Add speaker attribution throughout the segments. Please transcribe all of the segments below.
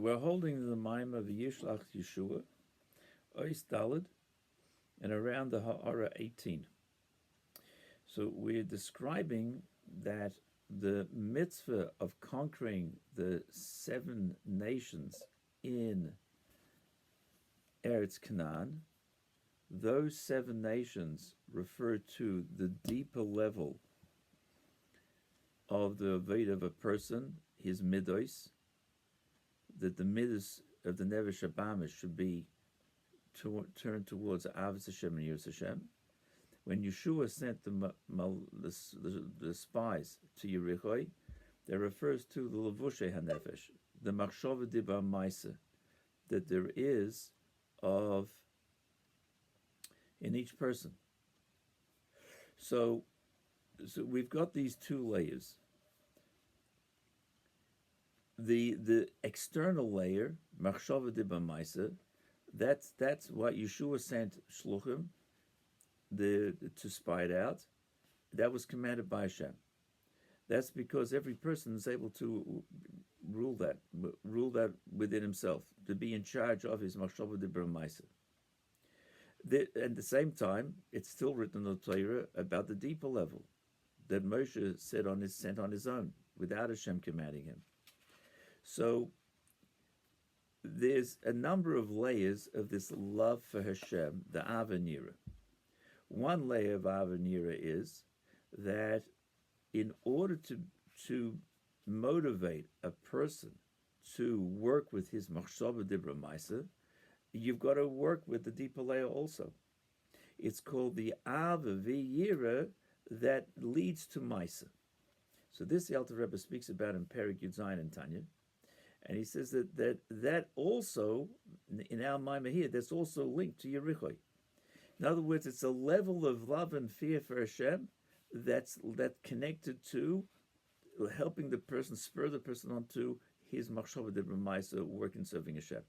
Speaker 1: We're holding the Maim of Vayishlach Yehoshua, Ois Daled, and around the Ha'ara 18. So we're describing that the mitzvah of conquering the 7 nations in Eretz Canaan, those 7 nations refer to the deeper level of the avodah of a person, his midos, that the midas of the Nevesh Abamis should be turned towards Avos Hashem and Yiras Hashem. When Yeshua sent the spies to Yericho, that refers to the Levushe HaNefesh, the Machshava Dibar Maisa, that there is of in each person. So we've got these 2 layers. The external layer, Machshava Dibar Maisa, that's what Yeshua sent Shluchim to spy it out. That was commanded by Hashem. That's because every person is able to rule that within himself, to be in charge of his Machshava Dibar Maisa. At the same time, it's still written in the Torah about the deeper level that Moshe sent on his own, without Hashem commanding him. So there's a number of layers of this love for Hashem, the Avanira. One layer of Avanira is that in order to motivate a person to work with his Machshava Dibar Maisa, you've got to work with the deeper layer also. It's called the Avaviyira that leads to Maisa. So this the Alter Rebbe speaks about in Perek Yud Zayin and Tanya. And he says that also, in our Maimah here, that's also linked to Yericho. In other words, it's a level of love and fear for Hashem that's connected to helping the person, spur the person onto his Machshava Dibar Maisa, work in serving Hashem.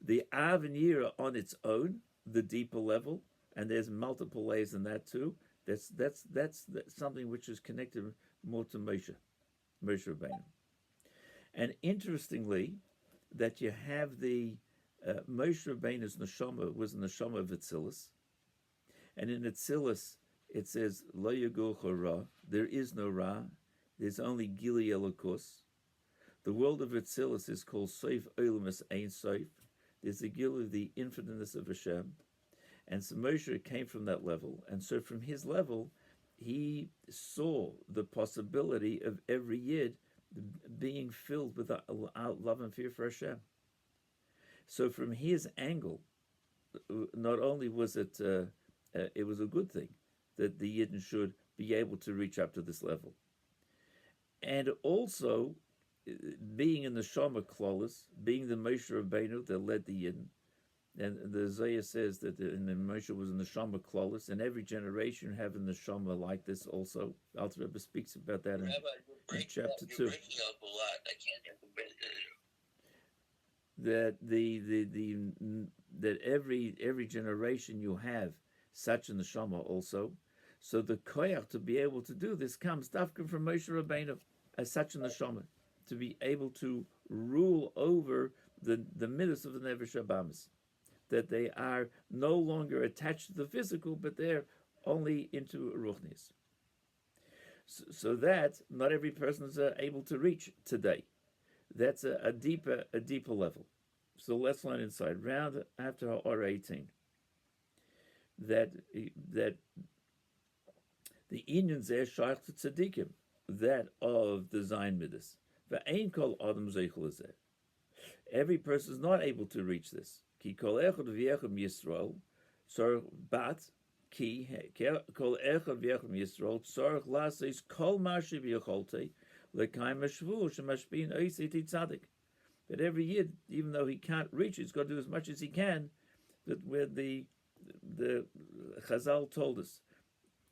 Speaker 1: The Av and Yira on its own, the deeper level, and there's multiple layers in that too, that's something which is connected more to Moshe Rabbeinu. And interestingly, that you have the Moshe Rabbeinu's neshama was the neshama of Atzilus, and in Atzilus it says Lo Yagul Ra, there is no Ra, there's only Gili Elokus. The world of Atzilus is called Soif Olamus Ein Soif. There's the Gil of the infiniteness of Hashem, and so Moshe came from that level, and so from his level, he saw the possibility of every Yid being filled with love and fear for Hashem. So from his angle, not only was it was a good thing that the Yidden should be able to reach up to this level, and also being in the Shama Klolis, being the Moshe Rabbeinu that led the Yidden, and the Zayah says that Moshe was in the Shama Klolis, and every generation having the Shama like this also. Alter Rebbe speaks about that in chapter 2.
Speaker 2: You're breaking up a lot. I can't hear
Speaker 1: That every generation you have such in the Shama also. So the koyach to be able to do this comes dafka from Moshe Rabbeinu as such in the Shama, to be able to rule over the midas of the Nevesh Abamis, that they are no longer attached to the physical, but they're only into Ruchnis. So that not every person is able to reach today. That's a deeper level. So let's learn inside. Round after Ha'ara 18, that the Inyan Zeh Shaykh to Tzadikim, that of the Zayin Midas. V'ein kol adam zeichel zeh. Every person is not able to reach this. Ki kol echad v'yechad Yisrael, tzarich bat, ki kol echad v'yechad Yisrael, tzarich laseis kol mashi v'yecholtei, lekayim hashvu shemashpin oisei tzadik. But every year, even though he can't reach it, he's got to do as much as he can. But where the Chazal told us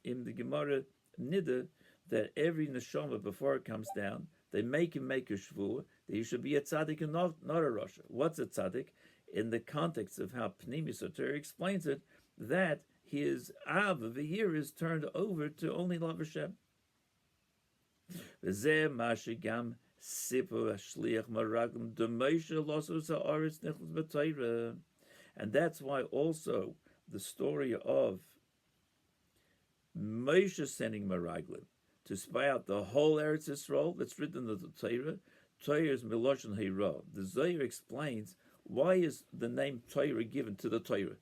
Speaker 1: in the Gemara Nida that every neshama before it comes down, they make him make a shvur that he should be a tzaddik and not a rasha. What's a tzaddik? In the context of how Pnimi Soter explains it, that his av of the year is turned over to only love Hashem. V'zeh mashigam Sipu Ashliach Maraglim Demoshe Losus Haaretz Nichlas B'Torah. And that's why also the story of Moshe sending Meraglim to spy out the whole Eretz Yisrael that's written in the Torah. Torah is Miloshon Hira. The Zohar explains why is the name Torah given to the Torah,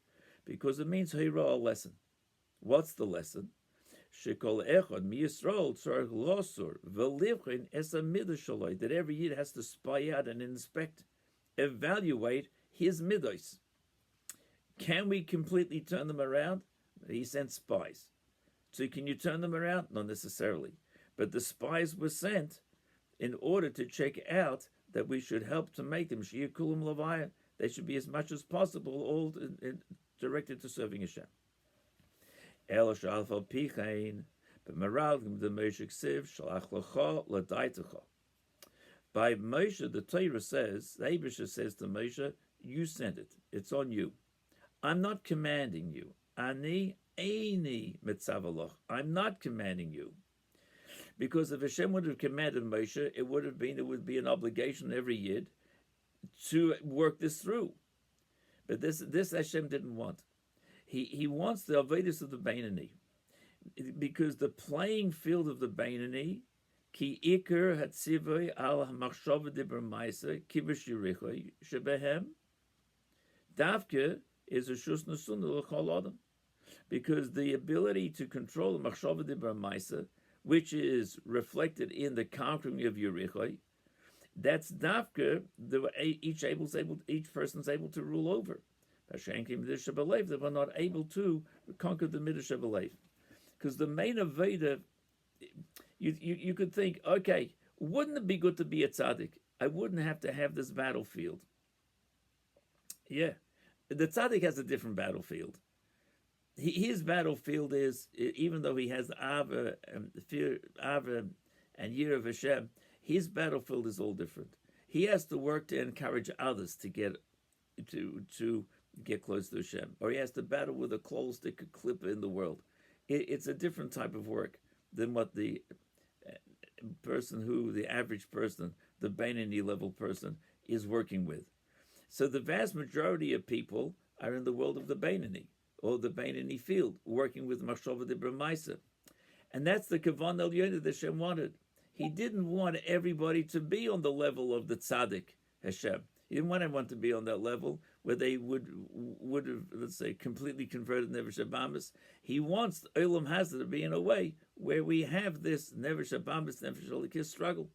Speaker 1: because it means Hira, a lesson. What's the lesson? Shekol echad mi Yisrael tzarich losur v'livchin es midah shaloi, that every Yid has to spy out and inspect, evaluate his midos. Can we completely turn them around? He sent spies. So can you turn them around? Not necessarily. But the spies were sent in order to check out that we should help to make them shiyikulim levaya. They should be as much as possible all directed to serving Hashem. El shalfal pichein b'meraglim the Moshe ksiv shalach lecha l'daitecha. By Moshe, the Torah says, the Eibusha says to Moshe, you sent it. It's on you. I'm not commanding you. Ani eini mitzavaloch. I'm not commanding you. Because if Hashem would have commanded Moshe, it would be an obligation every Yid to work this through. But this Hashem didn't want. He wants the avodas of the Beinani, because the playing field of the Beinani, ki ikar hatzivoi al hamachshava dibur ma'isa kibush yirichoi shebehem davke is a shus nasun l'chol adam, because the ability to control the machshava dibur ma'isa, which is reflected in the conquering of Yerichoi, that's dafka each person's able to rule over. They were not able to conquer the midrash belev, because the main aveda, you could think, okay, wouldn't it be good to be a tzaddik? I wouldn't have to have this battlefield. Yeah, the tzaddik has a different battlefield. His battlefield is, even though he has Ava and Yir of Hashem, his battlefield is all different. He has to work to encourage others to get close to Hashem, or he has to battle with a close stick, a clipper in the world. It's a different type of work than what the average person, the Beinani level person, is working with. So the vast majority of people are in the world of the Beinani, or the Beinani field, working with Machshava Dibur Ma'isa. And that's the Kavan El Yonah that Hashem wanted. He didn't want everybody to be on the level of the Tzaddik Hashem. He didn't want everyone to be on that level where they would have, let's say, completely converted Nevesh Abamis. He wants Olam Hazeh to be in a way where we have this Nevesh Abamis, Nevesh Olikis struggle.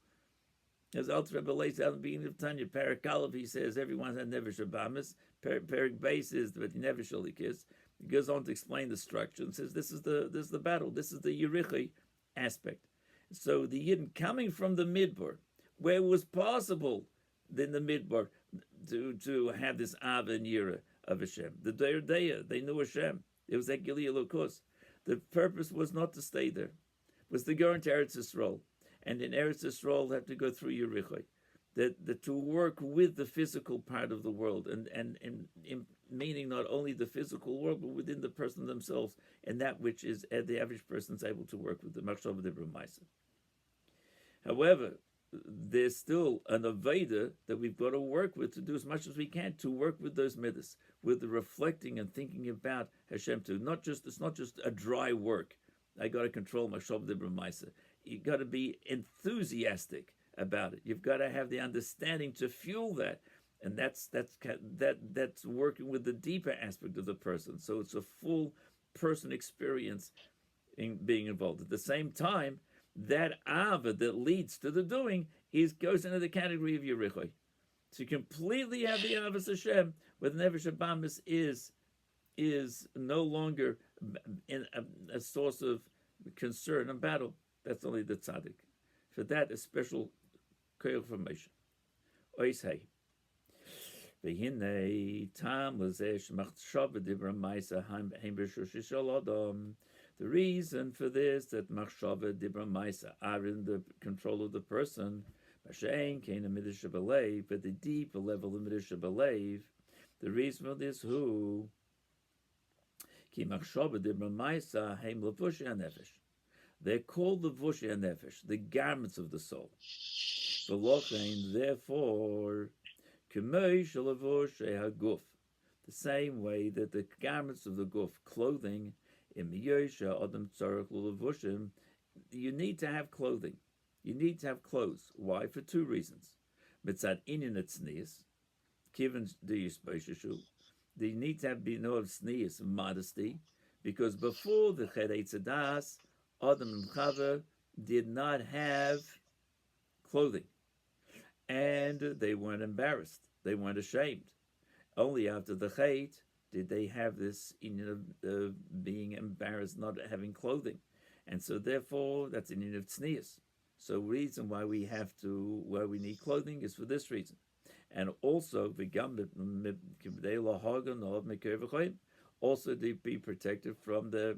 Speaker 1: As Alter Rebbe lays out in the beginning of Tanya, Perek Aleph, he says everyone had Nevesh Abamis. Perek Beis is the Nevesh Olikis. He goes on to explain the structure and says this is the battle. This is the Yerichi aspect. So the Yidden coming from the Midbar, where it was possible in the Midbar to have this Ava and Yira of Hashem. The Deir, they knew Hashem. It was Ekeli Elokos. The purpose was not to stay there. It was to go into Eretz Yisrael. And in Eretz Yisrael, they have to go through Yerichai. That to work with the physical part of the world, and meaning not only the physical world, but within the person themselves, and that which is the average person is able to work with, the Machshava Dibur Ma'isa. However, there's still an Aveda that we've got to work with, to do as much as we can to work with those midas, with the reflecting and thinking about Hashem too. It's not just a dry work. I got to control Machshava Dibur Ma'isa. You got to be enthusiastic about it. You've got to have the understanding to fuel that, and that's working with the deeper aspect of the person. So it's a full person experience in being involved. At the same time, that ava that leads to the doing goes into the category of Yerichoi. To completely have the avas Hashem with Nevesh Abamis is no longer in a source of concern and battle. That's only the tzaddik. For that, a special koyach formation. Oishei. V'hinei tam l'zeh shemachshava dibur ma'isa haim b'shushish shel adam. The reason for this, that machshava dibur ma'isa are in the control of the person, Mashein kain a midrash belev, but the deeper level of midrash belev. The reason for this, who ki machshava dibur ma'isa haim levushi hanefesh. They're called the vushi hanefesh, the garments of the soul. V'lochein, therefore, k'mei shalavoshe haguf, the same way that the garments of the guf, clothing, in miyosha adam tzarech l'levushim, you need to have clothing. You need to have clothes. Why? For two reasons. Mitzad inyan tznius, given the yisposhishu, you need to have no of tznius, modesty, because before the Ched Eitzadas, Adam and Chava did not have clothing, and they weren't embarrassed. They weren't ashamed. Only after the Chet did they have this of being embarrassed, not having clothing, and so therefore that's an in of tznius. So reason why we need clothing is for this reason, and also also to be protected from the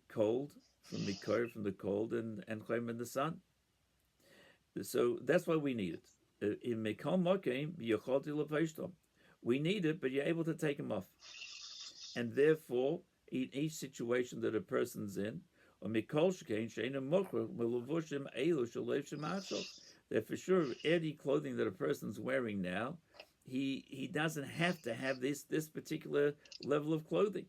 Speaker 1: cold, from the cold and in the sun. So that's why we need it. In Mekom Mokim, we need it, but you're able to take them off. And therefore, in each situation that a person's in, that for sure any clothing that a person's wearing now, he doesn't have to have this particular level of clothing.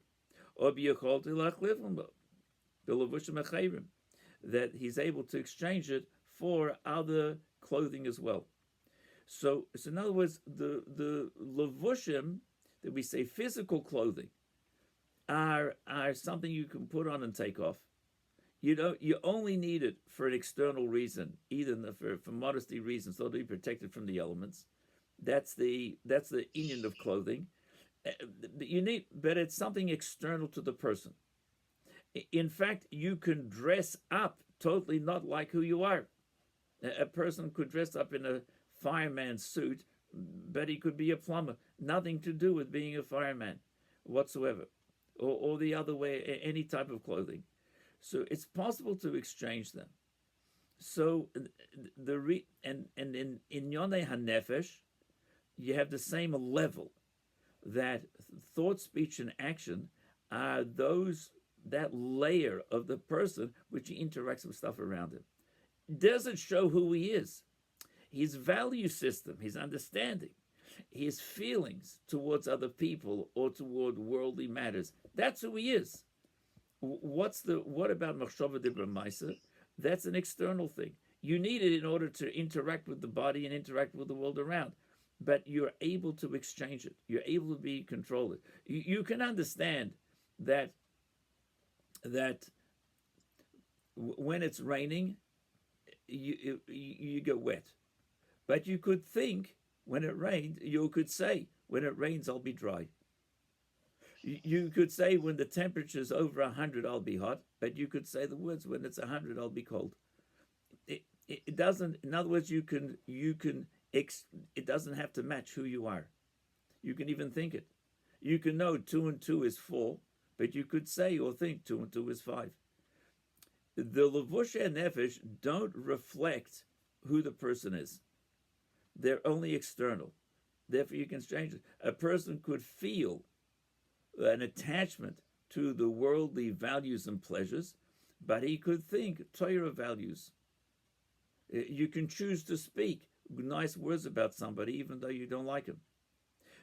Speaker 1: That he's able to exchange it for other clothing as well. So in other words, the levushim that we say physical clothing are something you can put on and take off. You only need it for an external reason, either for modesty reasons, so to be protected from the elements. That's the inyan of clothing. But it's something external to the person. In fact, you can dress up totally not like who you are. A person could dress up in a fireman's suit, but he could be a plumber. Nothing to do with being a fireman whatsoever, or the other way, any type of clothing. So it's possible to exchange them. So in Yonei HaNefesh, you have the same level that thought, speech, and action are that layer of the person which he interacts with stuff around him. Doesn't show who he is. His value system, his understanding, his feelings towards other people or toward worldly matters. That's who he is. What about Machshava Dibra Maisa? That's an external thing. You need it in order to interact with the body and interact with the world around. But you're able to exchange it. You're able to control it. You can understand that when it's raining, you get wet. But you could think when it rained, you could say, when it rains, I'll be dry. You could say when the temperature is over 100, I'll be hot. But you could say the words, when it's 100, I'll be cold. It doesn't. In other words, you can. It doesn't have to match who you are. You can even think it. You can know 2 and 2 is 4, but you could say or think 2 and 2 is 5. The Levushei Nefesh don't reflect who the person is. They're only external. Therefore, you can change it. A person could feel an attachment to the worldly values and pleasures, but he could think Torah values. You can choose to speak nice words about somebody, even though you don't like him.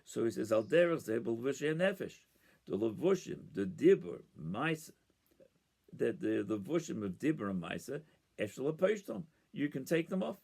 Speaker 1: So he says, Al derech zeh b'levushei nefesh, the levushim, the dibur, maisa, that the levushim of dibur and maisa, eshel apeshtom, you can take them off.